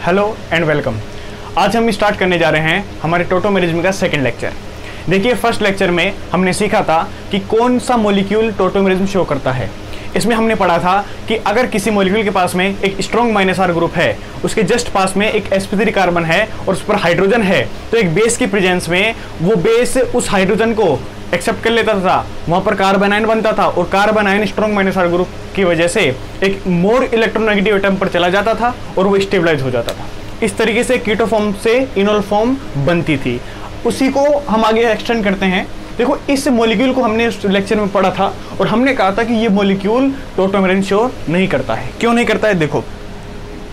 Hello and welcome. आज हम start करने जा रहे हैं हमारे टोटोमेरिज्म का सेकंड लेक्चर। देखिए, फर्स्ट लेक्चर में हमने सीखा था कि कौन सा मॉलिक्यूल टोटोमेरिज्म शो करता है। इसमें हमने पढ़ा था कि अगर किसी मॉलिक्यूल के पास में एक स्ट्रॉन्ग -R ग्रुप है, उसके जस्ट पास में एक sp3 कार्बन है और उस पर हाइड्रोजन है, तो एक बेस की प्रेजेंस में वो बेस उस हाइड्रोजन को एक्सेप्ट कर लेता था, वहां पर कार्बन आयन बनता था और carbon ion strong -R group की वजह से एक मोर इलेक्ट्रोनेगेटिव एटम पर चला जाता था और वो स्टेबलाइज हो जाता था। इस तरीके से कीटो फॉर्म से इनोल फॉर्म बनती थी। उसी को हम आगे एक्सटेंड करते हैं। देखो, इस मॉलिक्यूल को हमने इस लेक्चर में पढ़ा था और हमने कहा था कि ये मॉलिक्यूल टोटोमेरिज्म शो नहीं करता है। क्यों नहीं करता है?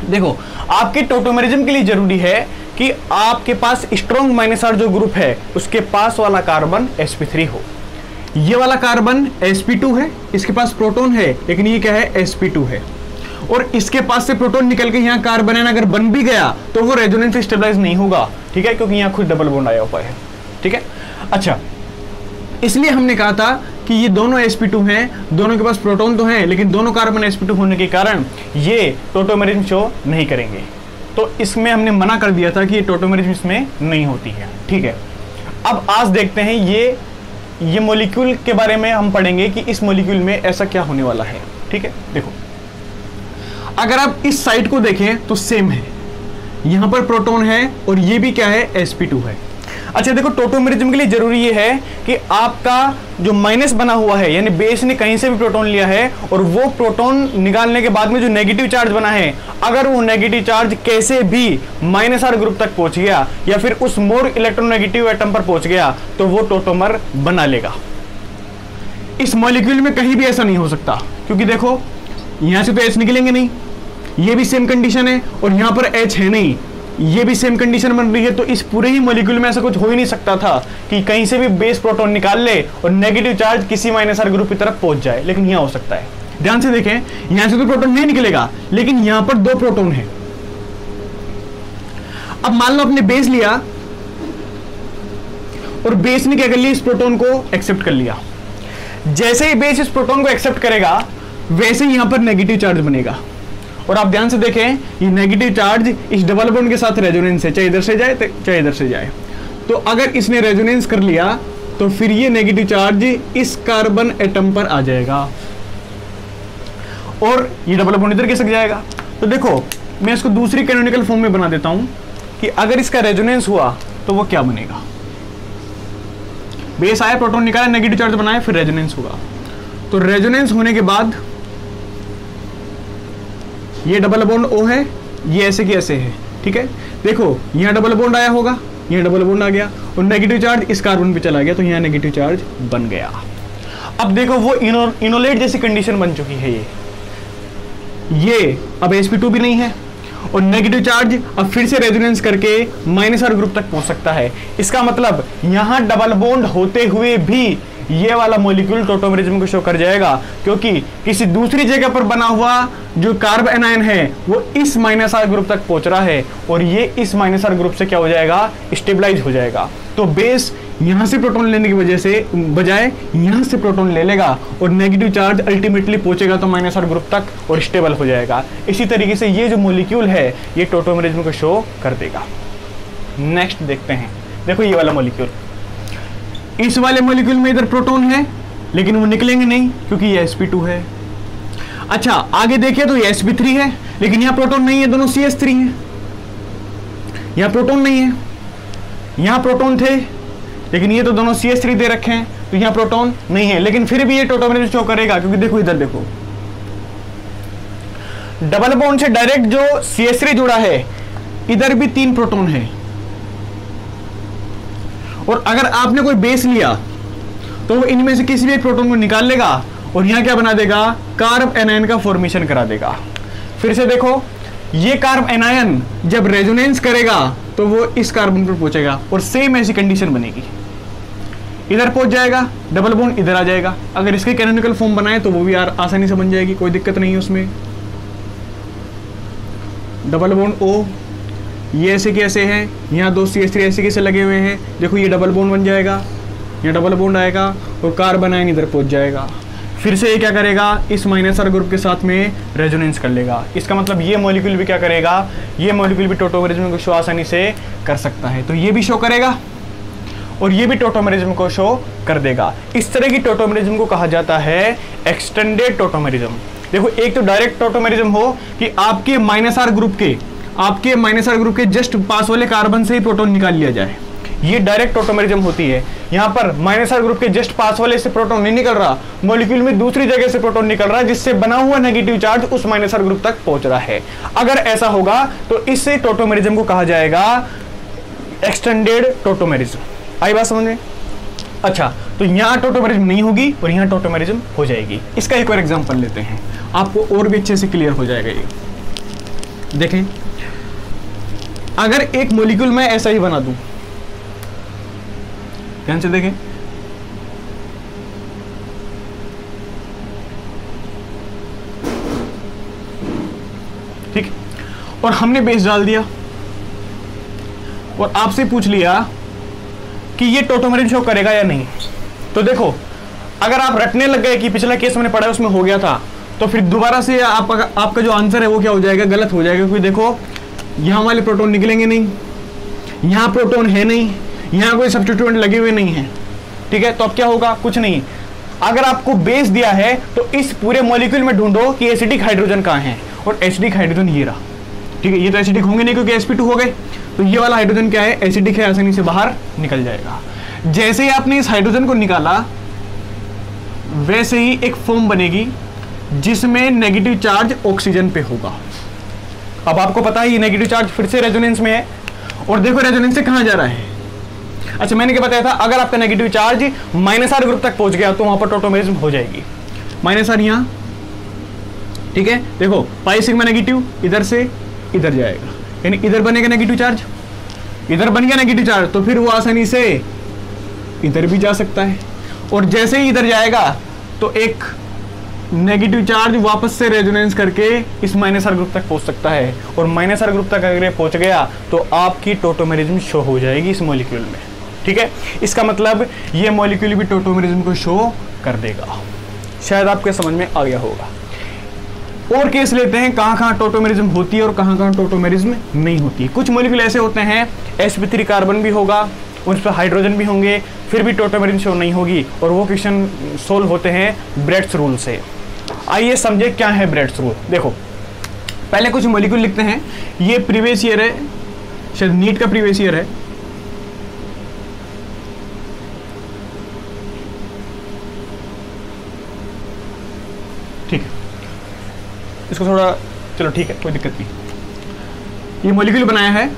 देखो, आपके टोटोमेरिज्म के लिए जरूरी है कि आपके पास स्ट्रॉन्ग -R जो ग्रुप है उसके पास वाला कार्बन sp3 हो। ये वाला कार्बन sp2 है, इसके पास प्रोटॉन है, लेकिन ये क्या है? sp2 है। और इसके पास से प्रोटॉन निकल के यहाँ कार्बन आयन अगर बन भी गया तो वो रेजोनेंस से स्टेबलाइज नहीं होगा, ठीक है, क्योंकि यहाँ खुद डबल बॉन्ड आया हुआ है, ठीक है। अच्छा, इसलिए हमने कहा था कि ये दोनों sp2 हैं, दोनों के पास प्रोटॉन तो हैं, लेकिन दोनों कार्बन sp2 होने के कारण ये टोटोमेरिज्म शो नहीं करेंगे। तो इसमें हमने मना कर दिया था कि ये टोटोमेरिज्म इसमें नहीं होती है, ठीक है। अब आज देखते हैं ये मॉलिक्यूल के बारे में हम पढ़ेंगे कि इस मॉलिक्यूल में ऐसा क्या होने वाला है, ठीक है। देखो, अगर आप इस साइड को देखें तो सेम है, यहां पर प्रोटॉन है और ये भी क्या है? sp2 है। अच्छा, देखो, टोटोमेरिज्म के लिए जरूरी ये है कि आपका जो माइनस बना हुआ है, यानी बेस ने कहीं से भी प्रोटॉन लिया है और वो प्रोटॉन निकालने के बाद में जो नेगेटिव चार्ज बना है, अगर वो नेगेटिव चार्ज कैसे भी -R ग्रुप तक पहुंच गया या फिर उस मोर इलेक्ट्रोनेगेटिव एटम पर पहुंच गया तो वो टोटोमर बना लेगा। इस मॉलिक्यूल में कहीं भी ऐसा नहीं हो सकता, क्योंकि देखो, यहां से तो H निकलेंगे नहीं, ये भी सेम कंडीशन है और यहां पर H है नहीं, ये भी सेम कंडीशन बन रही है। तो इस पूरे ही मॉलिक्यूल में ऐसा कुछ हो ही नहीं सकता था कि कहीं से भी बेस प्रोटॉन निकाल ले और नेगेटिव चार्ज किसी -R ग्रुप की तरफ पहुंच जाए, लेकिन यहां हो सकता है। ध्यान से देखें, यहां से तो प्रोटॉन नहीं निकलेगा, लेकिन यहां पर 2 प्रोटॉन है। अब मान लो आपने बेस लिया और बेस ने क्या कर लिया? इस प्रोटॉन को एक्सेप्ट कर लिया। जैसे ही बेस इस प्रोटॉन को एक्सेप्ट करेगा, वैसे ही यहां पर नेगेटिव चार्ज बनेगा। और आप ध्यान से देखें, ये नेगेटिव चार्ज इस डबल बॉन्ड के साथ रेजोनेंस है, चाहे इधर से जाए चाहे इधर से जाए। तो अगर इसने रेजोनेंस कर लिया तो फिर ये नेगेटिव चार्ज इस कार्बन एटम पर आ जाएगा और ये डबल बॉन्ड इधर खिसक जाएगा। तो देखो, मैं इसको दूसरी कैनोनिकल फॉर्म में बना देता हूं कि अगर इसका रेजोनेंस हुआ तो वो क्या बनेगा? बेस आया, प्रोटॉन निकाला, नेगेटिव चार्ज बनाया, फिर रेजोनेंस हुआ। तो रेजोनेंस होने के बाद ये डबल बॉन्ड O है, ये ऐसे की ऐसे है, ठीक है। देखो, यहाँ डबल बॉन्ड आया होगा, यहाँ डबल बॉन्ड आ गया और नेगेटिव चार्ज इस कार्बन पे चला गया, तो यहाँ नेगेटिव चार्ज बन गया। अब देखो, वो इनोलेट जैसी कंडीशन बन चुकी है। ये अब sp2 भी नहीं है और नेगेटिव चार्ज अब फिर से रेजोनेंस करके -R ग्रुप तक पहुंच सकता है। इसका मतलब यहां डबल बॉन्ड होते हुए भी ये वाला मॉलिक्यूल टोटोमेरिज्म को शो कर जाएगा, क्योंकि किसी दूसरी जगह पर बना हुआ जो कार्बन आयन है वो इस -R ग्रुप तक पहुंच रहा है और ये इस -R ग्रुप से क्या हो जाएगा? स्टेबलाइज हो जाएगा। तो बेस यहां से प्रोटॉन लेने की वजह से बजाय यहां से प्रोटॉन ले लेगा और नेगेटिव चार्ज अल्टीमेटली पहुंचेगा तो -R ग्रुप तक और स्टेबल हो जाएगा। इसी तरीके से ये जो मॉलिक्यूल है ये टोटोमेरिज्म को शो कर देगा। नेक्स्ट देखते हैं। देखो, ये वाला मॉलिक्यूल, इस वाले मॉलिक्यूल में इधर प्रोटॉन है लेकिन वो निकलेंगे नहीं क्योंकि ये sp2 है। अच्छा, आगे देखिए तो ये sp3 है, लेकिन यहाँ प्रोटॉन नहीं है, दोनों cs3 हैं। यहाँ प्रोटॉन नहीं है, यहाँ प्रोटॉन थे, लेकिन ये तो दोनों cs3 दे रखे हैं, तो यहाँ प्रोटॉन नहीं है, लेकिन फिर भी ये टोटोमेरिज्म शो करेगा, क्योंकि देखो इधर देखो, डबल बॉन्ड से डायरेक्ट जो cs3 जुड़ा है, इधर भी 3 प्रोटॉन है। और अगर आपने कोई बेस लिया तो वो इनमें से किसी भी एक प्रोटॉन को निकाल लेगा और यहां क्या बना देगा? कार्ब एनायन का फॉर्मेशन करा देगा। फिर से देखो, ये कार्ब एनायन जब रेजोनेंस करेगा तो वो इस कार्बन पर पहुंचेगा और सेम ऐसी कंडीशन बनेगी, इधर पहुंच जाएगा, डबल बॉन्ड इधर आ जाएगा। अगर इसके कैनोनिकल फॉर्म बनाए तो वो भी आसानी से बन जाएगी, कोई दिक्कत नहीं है उसमें। डबल बॉन्ड O, ये ऐसे के ऐसे हैं, यहाँ 2 cs3 ऐसे कैसे लगे हुए हैं, देखो ये डबल बॉन्ड बन जाएगा, यहाँ डबल बॉन्ड आएगा और कार्बन आयन इधर पहुंच जाएगा। फिर से ये क्या करेगा? इस -R ग्रुप के साथ में रेजोनेंस कर लेगा। इसका मतलब ये मॉलिक्यूल भी क्या करेगा? ये मॉलिक्यूल भी टोटोमेरिज्म को शो आसानी से कर सकता है। तो ये भी शो करेगा और ये भी टोटोमेरिज्म को शो कर देगा। इस तरह की टोटोमेरिज्म को कहा जाता है एक्सटेंडेड टोटोमेरिज्म। देखो, एक तो डायरेक्ट टोटोमेरिज्म हो कि आपके -R ग्रुप के जस्ट पास वाले कार्बन से ही प्रोटॉन निकाल लिया जाए, ये डायरेक्ट टोटोमेरिज्म होती है। यहाँ पर -R ग्रुप के जस्ट पास वाले से प्रोटॉन नहीं निकल रहा, मॉलिक्यूल में दूसरी जगह से प्रोटॉन निकल रहा है, जिससे बना हुआ नेगेटिव चार्ज उस -R ग्रुप तक पहुंच रहा है। अगर ऐसा होगा तो इस टोटोमेरिज्म को कहा जाएगा एक्सटेंडेड टोटोमेरिज्म। आई बात समझ में? अच्छा, तो यहाँ टोटोमेरिज्म नहीं होगी और यहाँ टोटोमेरिज्म हो जाएगी। इसका एक और एग्जांपल लेते हैं, आपको और भी अच्छे से क्लियर हो जाएगा ये। देखें, अगर एक मॉलिक्यूल मैं ऐसा ही बना दूं, ध्यान से देखें, ठीक, और हमने बेस डाल दिया और आपसे पूछ लिया कि ये टोटोमेरिज्म शो करेगा या नहीं। तो देखो, अगर आप रटने लग गए कि पिछला केस मैंने पढ़ा उसमें हो गया था, तो फिर दोबारा से आपका जो आंसर है वो क्या हो जाएगा, गलत हो जाएगा। क्योंकि देखो, यहां वाले प्रोटॉन निकलेंगे नहीं, यहां प्रोटॉन है नहीं, यहां कोई सब्स्टिट्यूएंट लगे हुए नहीं है, ठीक है। तो अब क्या होगा, कुछ नहीं। अगर आपको बेस दिया है तो इस पूरे मॉलिक्यूल में ढूंढो कि एसिडिक हाइड्रोजन कहां है, और एसिडिक हाइड्रोजन ये रहा, ठीक है। ये तो एसिडिक होंगे नहीं क्योंकि sp2 हो गए, तो ये वाला हाइड्रोजन क्या है, एसिडिक है, आसानी से बाहर निकल जाएगा। जैसे ही आपने इस हाइड्रोजन को निकाला, वैसे ही एक फॉर्म बनेगी जिसमें नेगेटिव चार्ज ऑक्सीजन पे होगा। अब आपको पता है ये नेगेटिव चार्ज फिर से रेजोनेंस में है, और देखो रेजोनेंस से कहां जा रहा है। अच्छा, मैंने क्या बताया था, अगर आपका नेगेटिव चार्ज -R ग्रुप तक पहुंच गया तो वहां पर टोटोमेरिज्म हो जाएगी। -R यहां, ठीक है। देखो, पाई सिग्मा नेगेटिव इधर से इधर जाएगा, यानी इधर बनेगा नेगेटिव चार्ज, इधर बन गया नेगेटिव चार्ज, तो फिर वो आसानी से इधर भी जा सकता है, और जैसे ही इधर जाएगा तो एक नेगेटिव चार्ज वापस से रेजोनेंस करके इस -R ग्रुप तक पहुंच सकता है, और -R ग्रुप तक अगर ये पहुंच गया तो आपकी टोटोमेरिज्म शो हो जाएगी इस मॉलिक्यूल में, ठीक है। इसका मतलब ये मॉलिक्यूल भी टोटोमेरिज्म को शो कर देगा। शायद आपके समझ में आ गया होगा। और केस लेते हैं कहाँ टोटोमेरिज्म होती है और कहाँ टोटोमेरिज्म नहीं होती। कुछ मॉलिक्यूल ऐसे होते हैं sp3 कार्बन भी होगा, उस पर हाइड्रोजन भी होंगे, फिर भी टोटोमेरिज्म शो नहीं होगी, और वो क्वेश्चन सोल्व होते हैं ब्रेड्स रूल से। आइए समझे क्या है ब्रेड्स रूल। देखो, पहले कुछ मॉलिक्यूल लिखते हैं। ये प्रीवियस ईयर है, शायद नीट का प्रीवियस ईयर है, ठीक है। इसको थोड़ा, चलो ठीक है, कोई दिक्कत नहीं। ये मॉलिक्यूल बनाया है,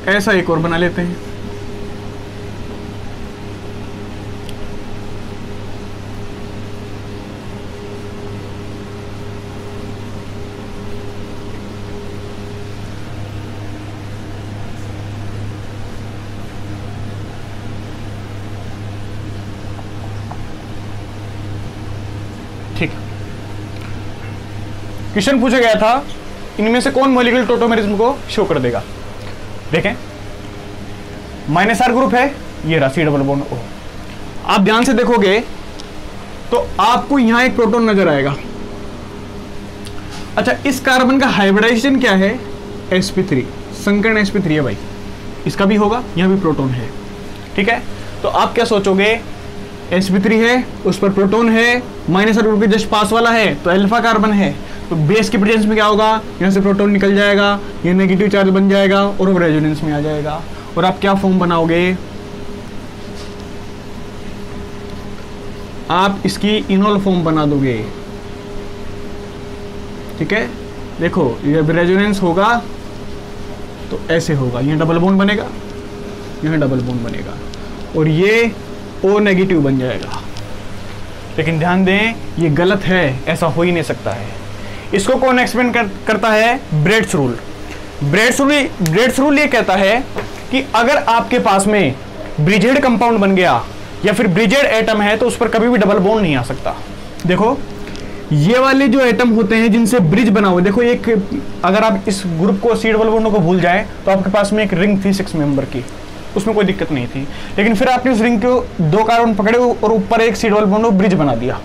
ऐसा एक और बना लेते हैं। ठीक, क्वेश्चन पूछा गया था इनमें से कौन मॉलिक्यूल टोटोमेरिज्म को शो कर देगा। देखें, -R ग्रुप है, ये रहा C डबल बॉन्ड O। आप ध्यान से देखोगे तो आपको यहां एक प्रोटॉन नजर आएगा। अच्छा, इस कार्बन का हाइब्रिडाइजेशन क्या है, sp3, संकर्ण sp3 है भाई, इसका भी होगा, यहां भी प्रोटॉन है, ठीक है। तो आप क्या सोचोगे, sp3 है, उस पर प्रोटॉन है, -R ग्रुप के जस्ट पास वाला है, तो अल्फा कार्बन है, तो बेस के प्रेजेंस में क्या होगा, यहाँ से प्रोटॉन निकल जाएगा, ये नेगेटिव चार्ज बन जाएगा और वो रेजोनेंस में आ जाएगा। और आप क्या फॉर्म बनाओगे, आप इसकी इनोल फॉर्म बना दोगे, ठीक है। देखो, जब रेजोनेंस होगा तो ऐसे होगा, यहाँ डबल बॉन्ड बनेगा, यहाँ डबल बॉन्ड बनेगा, और ये O नेगेटिव बन जाएगा। लेकिन ध्यान दें, ये गलत है, ऐसा हो ही नहीं सकता है। इसको कौन एक्सप्लेन करता है, ब्रेड्स रूल। ब्रेड्स रूल ये कहता है कि अगर आपके पास में ब्रिजेड कंपाउंड बन गया या फिर ब्रिजेड एटम है तो उस पर कभी भी डबल बॉन्ड नहीं आ सकता। देखो, ये वाले जो एटम होते हैं जिनसे ब्रिज बना हुआ, देखो एक, अगर आप इस ग्रुप को C डबल बॉन्ड को भूल जाए तो आपके पास में एक रिंग थी 6 मेंबर की, उसमें कोई दिक्कत नहीं थी। लेकिन फिर आपने उस रिंग को 2 कार्बन पकड़े और ऊपर एक C डबल बॉन्ड ब्रिज बना दिया।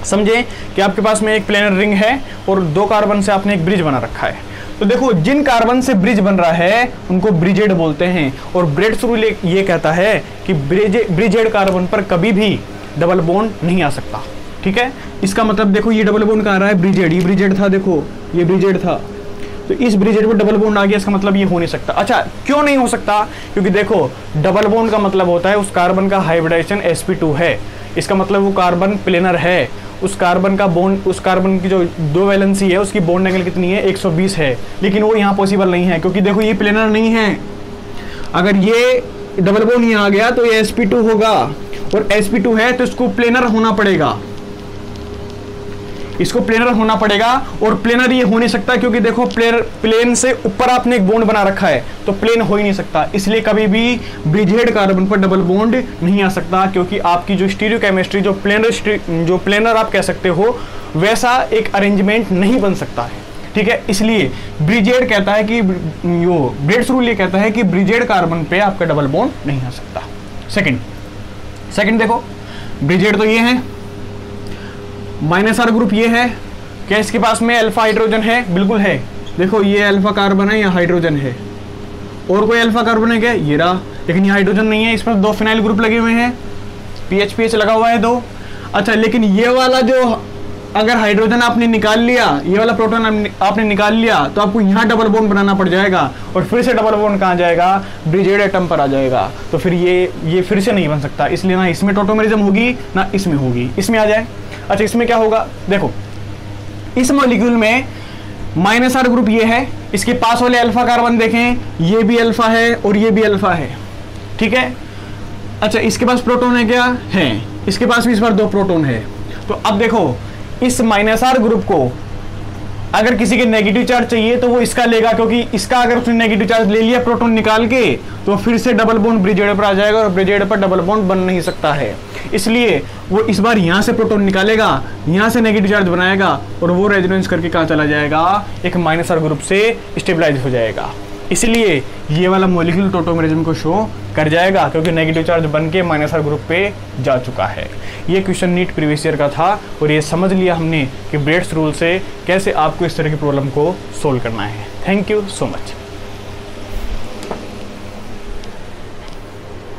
समझे कि आपके पास में एक प्लेनर रिंग है और 2 कार्बन से आपने एक ब्रिज बना रखा है। तो देखो जिन कार्बन से ब्रिज बन रहा है उनको ब्रिजेड बोलते हैं, और ब्रेड्स रूल ये कहता है कि ब्रिजेड कार्बन पर कभी भी डबल बॉन्ड नहीं आ सकता। ठीक है, इसका मतलब देखो ये डबल बॉन्ड कहाँ रहा है, ब्रिजेड, ये ब्रिजेड था, देखो ये ब्रिजेड था, तो इस ब्रिजेड पर डबल बॉन्ड आ गया, इसका मतलब ये हो नहीं सकता। अच्छा क्यों नहीं हो सकता, क्योंकि देखो डबल बॉन्ड का मतलब होता है उस कार्बन का हाइब्रिडाइजेशन sp2 है, इसका मतलब वो कार्बन प्लेनर है, उस कार्बन का बॉन्ड, उस कार्बन की जो दो वैलेंसी है उसकी बॉन्ड एंगल कितनी है, 120 है, लेकिन वो यहाँ पॉसिबल नहीं है क्योंकि देखो ये प्लेनर नहीं है। अगर ये डबल बॉन्ड यहाँ आ गया तो ये sp2 होगा, और sp2 है तो इसको प्लेनर होना पड़ेगा, इसको प्लेनर होना पड़ेगा, और प्लेनर ये हो नहीं सकता क्योंकि देखो प्लेन से ऊपर आपने एक बॉन्ड बना रखा है तो प्लेन हो ही नहीं सकता, इसलिए कभी भी ब्रिजेड कार्बन पर डबल बॉन्ड नहीं आ सकता, क्योंकि आपकी जो स्टीरियोकेमिस्ट्री जो प्लेनर आप कह सकते हो वैसा एक अरेंजमेंट नहीं बन सकता है। ठीक है, इसलिए ब्रिजेड कहता है कि यो ब्रेड्स रूल ये कहता है कि ब्रिजेड कार्बन पे आपका डबल बॉन्ड नहीं आ सकता। सेकंड देखो, ब्रिजेड तो ये है, -R ग्रुप ये है, क्या इसके पास में अल्फा हाइड्रोजन है, बिल्कुल है, देखो ये अल्फा कार्बन है, यहाँ हाइड्रोजन है, और कोई अल्फा कार्बन है क्या, ये रहा, लेकिन ये हाइड्रोजन नहीं है, इसमें 2 फिनाइल ग्रुप लगे हुए हैं, PH लगा हुआ है 2। अच्छा लेकिन ये वाला जो अगर हाइड्रोजन आपने निकाल लिया, ये वाला प्रोटॉन आपने निकाल लिया तो आपको यहाँ डबल बॉन्ड बनाना पड़ जाएगा, और फिर से डबल बॉन्ड कहाँ जाएगा, ब्रिजेड एटम पर आ जाएगा, तो फिर ये फिर से नहीं बन सकता, इसलिए ना इसमें टोटोमेरिज्म होगी ना इसमें होगी, इसमें आ जाए। अच्छा इसमें क्या होगा, देखो इस मॉलिक्यूल में -R ग्रुप ये है, इसके पास वाले अल्फा कार्बन देखें, ये भी अल्फा है और ये भी अल्फा है। ठीक है, अच्छा इसके पास प्रोटॉन है क्या, है, इसके पास भी इस बार 2 प्रोटॉन है। तो अब देखो इस -R ग्रुप को अगर किसी के नेगेटिव चार्ज चाहिए तो वो इसका लेगा, क्योंकि इसका अगर उसने नेगेटिव चार्ज ले लिया प्रोटॉन निकाल के तो फिर से डबल बॉन्ड ब्रिजेड पर आ जाएगा, और ब्रिजेड पर डबल बॉन्ड बन नहीं सकता है, इसलिए वो इस बार यहाँ से प्रोटॉन निकालेगा, यहाँ से नेगेटिव चार्ज बनाएगा, और वो रेजोनेंस करके कहाँ चला जाएगा, एक -R ग्रुप से स्टेबलाइज हो जाएगा, इसलिए ये वाला मॉलिक्यूल टोटोमेरिज्म को शो कर जाएगा, क्योंकि नेगेटिव चार्ज बन के -R ग्रुप पे जा चुका है। ये क्वेश्चन नीट प्रीवियस ईयर का था, और ये समझ लिया हमने कि ब्रेड्स रूल से कैसे आपको इस तरह की प्रॉब्लम को सोल्व करना है। Thank you so much.